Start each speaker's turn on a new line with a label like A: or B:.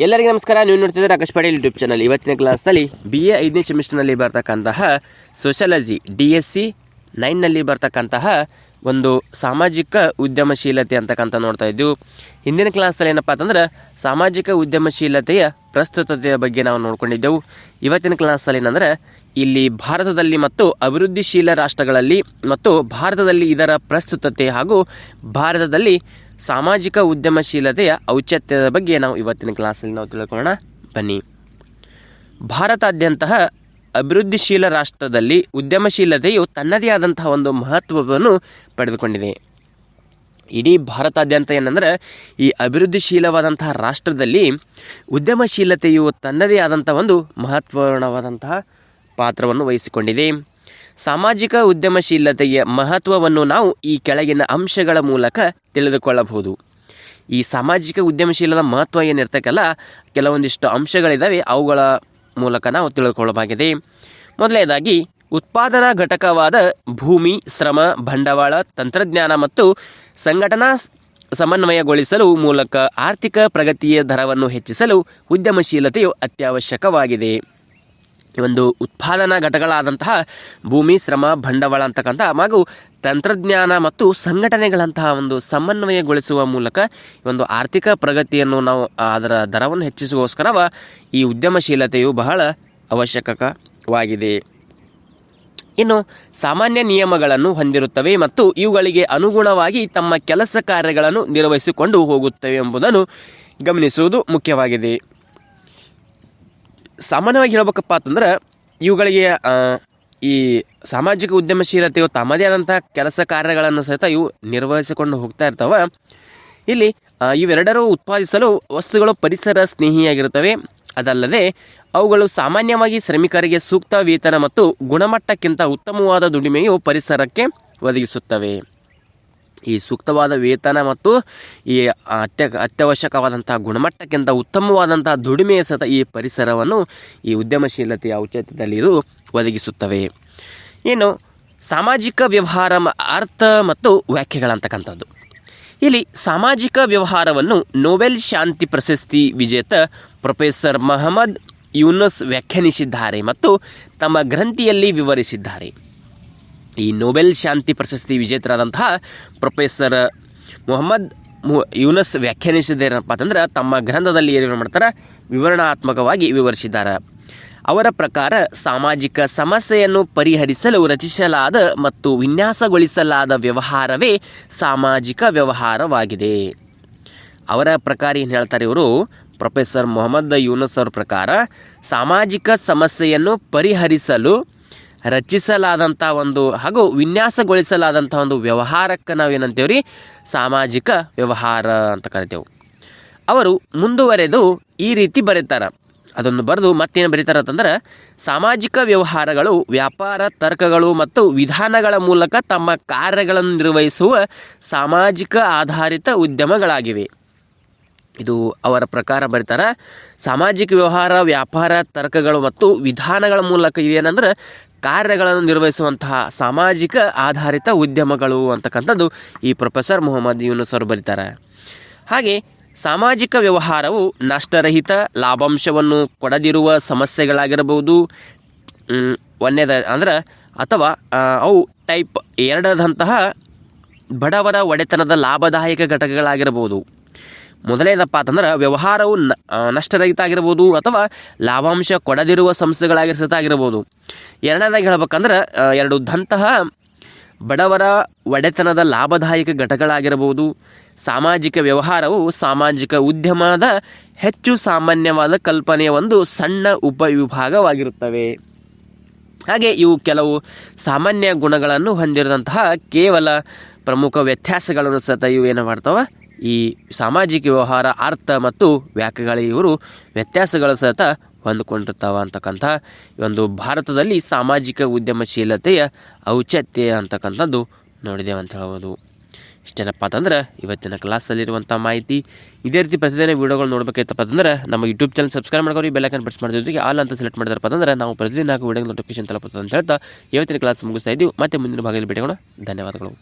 A: ಎಲ್ಲರಿಗೂ ನಮಸ್ಕಾರ. ನೀವು ನೋಡ್ತಿದ್ದೀರಾ ಆಕಾಶ್ ಪಾಟೀಲ್ ಯೂಟ್ಯೂಬ್ ಚಾನಲ್. ಇವತ್ತಿನ ಕ್ಲಾಸ್ನಲ್ಲಿ BA 5ನೇ ಸೆಮಿಸ್ಟರ್ನಲ್ಲಿ ಬರ್ತಕ್ಕಂತಹ ಸೋಷಿಯಾಲಜಿ DSC 9ನಲ್ಲಿ ಬರ್ತಕ್ಕಂತಹ ಒಂದು ಸಾಮಾಜಿಕ ಉದ್ಯಮಶೀಲತೆ ಅಂತಕ್ಕಂಥ ನೋಡ್ತಾ ಇದ್ದೀವಿ. ಹಿಂದಿನ ಕ್ಲಾಸಲ್ಲಿ ಏನಪ್ಪ ಅಂತಂದ್ರೆ ಸಾಮಾಜಿಕ ಉದ್ಯಮಶೀಲತೆಯ ಪ್ರಸ್ತುತತೆಯ ಬಗ್ಗೆ ನಾವು ನೋಡ್ಕೊಂಡಿದ್ದೆವು. ಇವತ್ತಿನ ಕ್ಲಾಸಲ್ಲಿ ಏನಂದ್ರೆ ಇಲ್ಲಿ ಭಾರತದಲ್ಲಿ ಮತ್ತು ಅಭಿವೃದ್ಧಿಶೀಲ ರಾಷ್ಟ್ರಗಳಲ್ಲಿ ಮತ್ತು ಭಾರತದಲ್ಲಿ ಇದರ ಪ್ರಸ್ತುತತೆ ಹಾಗೂ ಭಾರತದಲ್ಲಿ ಸಾಮಾಜಿಕ ಉದ್ಯಮಶೀಲತೆಯ ಔಚಿತ್ಯದ ಬಗ್ಗೆ ನಾವು ಇವತ್ತಿನ ಕ್ಲಾಸಲ್ಲಿ ನಾವು ತಿಳ್ಕೊಳ್ಳೋಣ ಬನ್ನಿ. ಭಾರತಾದ್ಯಂತ ಅಭಿವೃದ್ಧಿಶೀಲ ರಾಷ್ಟ್ರದಲ್ಲಿ ಉದ್ಯಮಶೀಲತೆಯು ತನ್ನದೇ ಆದಂತಹ ಒಂದು ಮಹತ್ವವನ್ನು ಪಡೆದುಕೊಂಡಿದೆ. ಇಡೀ ಭಾರತಾದ್ಯಂತ ಏನಂದ್ರೆ ಈ ಅಭಿವೃದ್ಧಿಶೀಲವಾದಂತಹ ರಾಷ್ಟ್ರದಲ್ಲಿ ಉದ್ಯಮಶೀಲತೆಯು ತನ್ನದೇ ಆದಂಥ ಒಂದು ಮಹತ್ವಪೂರ್ಣವಾದಂತಹ ಪಾತ್ರವನ್ನು ವಹಿಸಿಕೊಂಡಿದೆ. ಸಾಮಾಜಿಕ ಉದ್ಯಮಶೀಲತೆಯ ಮಹತ್ವವನ್ನು ನಾವು ಈ ಕೆಳಗಿನ ಅಂಶಗಳ ಮೂಲಕ ತಿಳಿದುಕೊಳ್ಳಬಹುದು. ಈ ಸಾಮಾಜಿಕ ಉದ್ಯಮಶೀಲದ ಮಹತ್ವ ಏನಿರ್ತಕ್ಕಲ್ಲ ಕೆಲವೊಂದಿಷ್ಟು ಅಂಶಗಳಿದ್ದಾವೆ, ಅವುಗಳ ಮೂಲಕ ನಾವು ತಿಳಿದುಕೊಳ್ಳಬಹುದಾಗಿದೆ. ಮೊದಲನೇದಾಗಿ ಉತ್ಪಾದನಾ ಘಟಕವಾದ ಭೂಮಿ, ಶ್ರಮ, ಬಂಡವಾಳ, ತಂತ್ರಜ್ಞಾನ ಮತ್ತು ಸಂಘಟನಾ ಸಮನ್ವಯಗೊಳಿಸಲು ಮೂಲಕ ಆರ್ಥಿಕ ಪ್ರಗತಿಯ ದರವನ್ನು ಹೆಚ್ಚಿಸಲು ಉದ್ಯಮಶೀಲತೆಯು ಅತ್ಯವಶ್ಯಕವಾಗಿದೆ. ಒಂದು ಉತ್ಪಾದನಾ ಘಟಕಗಳಾದಂತಹ ಭೂಮಿ, ಶ್ರಮ, ಬಂಡವಾಳ ಅಂತಕ್ಕಂಥ ಹಾಗೂ ತಂತ್ರಜ್ಞಾನ ಮತ್ತು ಸಂಘಟನೆಗಳಂತಹ ಒಂದು ಸಮನ್ವಯಗೊಳಿಸುವ ಮೂಲಕ ಒಂದು ಆರ್ಥಿಕ ಪ್ರಗತಿಯನ್ನು ನಾವು ಅದರ ದರವನ್ನು ಹೆಚ್ಚಿಸುವಗೋಸ್ಕರ ಈ ಉದ್ಯಮಶೀಲತೆಯು ಬಹಳ ಅವಶ್ಯಕವಾಗಿದೆ. ಇನ್ನು ಸಾಮಾನ್ಯ ನಿಯಮಗಳನ್ನು ಹೊಂದಿರುತ್ತವೆ ಮತ್ತು ಇವುಗಳಿಗೆ ಅನುಗುಣವಾಗಿ ತಮ್ಮ ಕೆಲಸ ಕಾರ್ಯಗಳನ್ನು ನಿರ್ವಹಿಸಿಕೊಂಡು ಹೋಗುತ್ತವೆ ಎಂಬುದನ್ನು ಗಮನಿಸುವುದು ಮುಖ್ಯವಾಗಿದೆ. ಸಾಮಾನ್ಯವಾಗಿ ಹೇಳ್ಬೇಕಪ್ಪ ಅಂತಂದ್ರೆ ಇವುಗಳಿಗೆ ಈ ಸಾಮಾಜಿಕ ಉದ್ಯಮಶೀಲತೆಯು ತಮ್ಮದೇ ಆದಂಥ ಕೆಲಸ ಕಾರ್ಯಗಳನ್ನು ಸಹಿತ ಇವು ನಿರ್ವಹಿಸಿಕೊಂಡು ಹೋಗ್ತಾ ಇರ್ತವೆ. ಇಲ್ಲಿ ಇವೆರಡರೂ ಉತ್ಪಾದಿಸಲು ವಸ್ತುಗಳು ಪರಿಸರ ಸ್ನೇಹಿಯಾಗಿರುತ್ತವೆ. ಅದಲ್ಲದೆ ಅವುಗಳು ಸಾಮಾನ್ಯವಾಗಿ ಶ್ರಮಿಕರಿಗೆ ಸೂಕ್ತ ವೇತನ ಮತ್ತು ಗುಣಮಟ್ಟಕ್ಕಿಂತ ಉತ್ತಮವಾದ ದುಡಿಮೆಯು ಪರಿಸರಕ್ಕೆ ಒದಗಿಸುತ್ತವೆ. ಈ ಸೂಕ್ತವಾದ ವೇತನ ಮತ್ತು ಈ ಅತ್ಯವಶ್ಯಕವಾದಂಥ ಗುಣಮಟ್ಟಕ್ಕಿಂತ ಉತ್ತಮವಾದಂಥ ದುಡಿಮೆಯ ಸಹಿತ ಈ ಪರಿಸರವನ್ನು ಈ ಉದ್ಯಮಶೀಲತೆಯ ಔಚಿತ್ಯದಲ್ಲಿ ಇದು ಒದಗಿಸುತ್ತವೆ. ಇನ್ನು ಸಾಮಾಜಿಕ ವ್ಯವಹಾರ ಅರ್ಥ ಮತ್ತು ವ್ಯಾಖ್ಯೆಗಳಂತಕ್ಕಂಥದ್ದು. ಇಲ್ಲಿ ಸಾಮಾಜಿಕ ವ್ಯವಹಾರವನ್ನು ನೊಬೆಲ್ ಶಾಂತಿ ಪ್ರಶಸ್ತಿ ವಿಜೇತ ಪ್ರೊಫೆಸರ್ ಮೊಹಮ್ಮದ್ ಯೂನುಸ್ ವ್ಯಾಖ್ಯಾನಿಸಿದ್ದಾರೆ ಮತ್ತು ತಮ್ಮ ಗ್ರಂಥಿಯಲ್ಲಿ ವಿವರಿಸಿದ್ದಾರೆ. ಈ ನೊಬೆಲ್ ಶಾಂತಿ ಪ್ರಶಸ್ತಿ ವಿಜೇತರಾದಂತಹ ಪ್ರೊಫೆಸರ್ ಮೊಹಮ್ಮದ್ ಯೂನುಸ್ ವ್ಯಾಖ್ಯಾನಿಸಿದ್ದೇನಪ್ಪ ಅಂತಂದ್ರೆ ತಮ್ಮ ಗ್ರಂಥದಲ್ಲಿ ಏನು ಮಾಡ್ತಾರೆ, ವಿವರಣಾತ್ಮಕವಾಗಿ ವಿವರಿಸಿದ್ದಾರೆ. ಅವರ ಪ್ರಕಾರ ಸಾಮಾಜಿಕ ಸಮಸ್ಯೆಯನ್ನು ಪರಿಹರಿಸಲು ರಚಿಸಲಾದ ಮತ್ತು ವಿನ್ಯಾಸಗೊಳಿಸಲಾದ ವ್ಯವಹಾರವೇ ಸಾಮಾಜಿಕ ವ್ಯವಹಾರವಾಗಿದೆ. ಅವರ ಪ್ರಕಾರ ಏನು ಹೇಳ್ತಾರೆ ಇವರು, ಪ್ರೊಫೆಸರ್ ಮೊಹಮ್ಮದ್ ಯೂನುಸ್ ಅವರ ಪ್ರಕಾರ ಸಾಮಾಜಿಕ ಸಮಸ್ಯೆಯನ್ನು ಪರಿಹರಿಸಲು ರಚಿಸಲಾದಂಥ ಒಂದು ಹಾಗೂ ವಿನ್ಯಾಸಗೊಳಿಸಲಾದಂಥ ಒಂದು ವ್ಯವಹಾರಕ್ಕೆ ನಾವೇನಂತೇವ್ರಿ, ಸಾಮಾಜಿಕ ವ್ಯವಹಾರ ಅಂತ ಕರಿತೇವೆ. ಅವರು ಮುಂದುವರೆದು ಈ ರೀತಿ ಬರೀತಾರೆ, ಅದನ್ನು ಬರೆದು ಮತ್ತೇನು ಬರೀತಾರೆ ಅಂತಂದ್ರೆ, ಸಾಮಾಜಿಕ ವ್ಯವಹಾರಗಳು ವ್ಯಾಪಾರ ತರ್ಕಗಳು ಮತ್ತು ವಿಧಾನಗಳ ಮೂಲಕ ತಮ್ಮ ಕಾರ್ಯಗಳನ್ನು ನಿರ್ವಹಿಸುವ ಸಾಮಾಜಿಕ ಆಧಾರಿತ ಉದ್ಯಮಗಳಾಗಿವೆ. ಇದು ಅವರ ಪ್ರಕಾರ ಬರೀತಾರೆ. ಸಾಮಾಜಿಕ ವ್ಯವಹಾರ ವ್ಯಾಪಾರ ತರ್ಕಗಳು ಮತ್ತು ವಿಧಾನಗಳ ಮೂಲಕ ಇದೇನಂದ್ರೆ ಕಾರ್ಯಗಳನ್ನು ನಿರ್ವಹಿಸುವಂತಹ ಸಾಮಾಜಿಕ ಆಧಾರಿತ ಉದ್ಯಮಗಳು ಅಂತಕ್ಕಂಥದ್ದು ಈ ಪ್ರೊಫೆಸರ್ ಮೊಹಮ್ಮದ್ ಯೂನುಸ್ ಅವರು ಬರೀತಾರೆ. ಹಾಗೆ ಸಾಮಾಜಿಕ ವ್ಯವಹಾರವು ನಷ್ಟರಹಿತ ಲಾಭಾಂಶವನ್ನು ಕೊಡದಿರುವ ಸಮಸ್ಯೆಗಳಾಗಿರಬಹುದು, ಅಂದ್ರೆ ಅಥವಾ ಅವು ಟೈಪ್ 2ದಂತಹ ಬಡವರ ಒಡೆತನದ ಲಾಭದಾಯಕ ಘಟಕಗಳಾಗಿರಬಹುದು. ಮೊದಲನೇದಪ್ಪ ಅಂತಂದ್ರೆ ವ್ಯವಹಾರವು ನಷ್ಟರಹಿತ ಆಗಿರ್ಬೋದು ಅಥವಾ ಲಾಭಾಂಶ ಕೊಡದಿರುವ ಸಂಸ್ಥೆಗಳಾಗಿರ್ಬೋದು. ಎರಡನೇದಾಗಿ ಹೇಳ್ಬೇಕಂದ್ರೆ 2ದಂತಹ ಬಡವರ ಒಡೆತನದ ಲಾಭದಾಯಕ ಘಟಕಗಳಾಗಿರಬಹುದು. ಸಾಮಾಜಿಕ ವ್ಯವಹಾರವು ಸಾಮಾಜಿಕ ಉದ್ಯಮದ ಹೆಚ್ಚು ಸಾಮಾನ್ಯವಾದ ಕಲ್ಪನೆಯ ಒಂದು ಸಣ್ಣ ಉಪವಿಭಾಗವಾಗಿರುತ್ತವೆ. ಹಾಗೆ ಇವು ಕೆಲವು ಸಾಮಾನ್ಯ ಗುಣಗಳನ್ನು ಹೊಂದಿರುವಂತಹ ಕೇವಲ ಪ್ರಮುಖ ವ್ಯತ್ಯಾಸಗಳನ್ನು ಸಹಿತ ಇವು ಏನು ಮಾಡ್ತವೆ, ಈ ಸಾಮಾಜಿಕ ವ್ಯವಹಾರ ಅರ್ಥ ಮತ್ತು ವ್ಯಾಖ್ಯೆಗಳ ಇವರು ವ್ಯತ್ಯಾಸಗಳು ಸಹಿತ ಹೊಂದಿಕೊಂಡಿರ್ತಾವೆ ಅಂತಕ್ಕಂಥ ಒಂದು ಭಾರತದಲ್ಲಿ ಸಾಮಾಜಿಕ ಉದ್ಯಮಶೀಲತೆಯ ಔಚಿತ್ಯ ಅಂತಕ್ಕಂಥದ್ದು ನೋಡಿದ್ದೇವೆ ಅಂತ ಹೇಳ್ಬೋದು. ಇಷ್ಟೇನಪ್ಪ ಅಂತಂದ್ರೆ ಇವತ್ತಿನ ಕ್ಲಾಸಲ್ಲಿರುವಂಥ ಮಾಹಿತಿ. ಇದೇ ರೀತಿ ಪ್ರತಿದಿನ ವೀಡಿಯೋಗಳು ನೋಡಬೇಕೈತಪ್ಪ ಅಂತಂದ್ರೆ ನಮ್ಮ ಯೂಟ್ಯೂಬ್ ಚಾನಲ್ ಸಬ್ಸ್ಕ್ರೈಬ್ ಮಾಡ್ಕೊಂಡು ಬೆಲ್ ಐಕಾನ್ ಪ್ರೆಸ್ ಮಾಡಿದ ಜೊತೆಗೆ ಆಲ್ ಅಂತ ಸೆಲೆಕ್ಟ್ ಮಾಡಿದ್ರಪ್ಪ ಅಂತಂದ್ರೆ ನಾವು ಪ್ರತಿದಿನ ವಿಡಿಯೋ ನೋಟಿಫಿಕೇಶನ್ ತಲುಪುತ್ತದೆ ಅಂತ ಹೇಳ್ತಾ ಇವತ್ತಿನ ಕ್ಲಾಸ್ ಮುಗಿಸ್ತಾ ಇದ್ದೀವಿ. ಮತ್ತೆ ಮುಂದಿನ ಭಾಗದಲ್ಲಿ ಭೇಟಿಯಾಗೋಣ. ಧನ್ಯವಾದಗಳು.